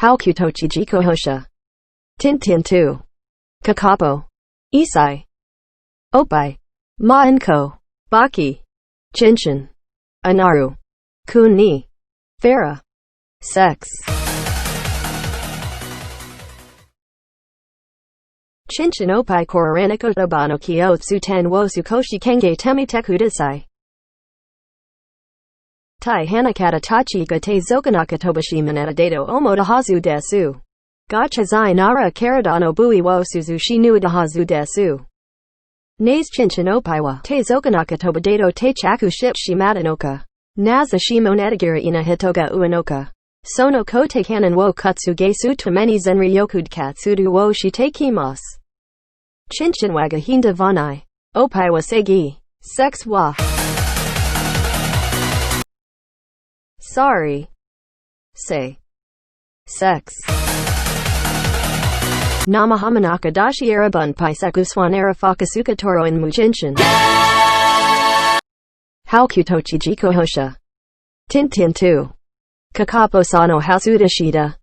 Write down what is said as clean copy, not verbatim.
Haoku tochiji kohosha. Tintin 2. Kakapo. Isai. Opai. Ma and ko. Baki. Chinchin. Anaru. Kun ni. Farah. Sex. Chinchin opai koraniko dobano kyotsu ten wo sukoshi kenge temi tekudasai. Tai hanakata tachi ga te zokanaka tobashi manata dato omoda hazu desu. Gacha zai nara karadano bui wo suzushi nu dahazu desu. Naze chinchin opai wa te zokanaka toba dato te chaku ship shimatanoka. Naza shimo netagira ina hitoga uenoka. Sono ko te kanan wo kutsu gesu tameni zenri yokud katsudu wo shite kimas. Chinchin waga hinda vanai. Opai wa segi. Sex wa. Sorry. Say. Sex. Namahamanaka dashi arabun paiseku swanera fakasuka toro in muchinchin. Haoku tochiji kohosha. Tintin 2. Kakapo sano hasudashida.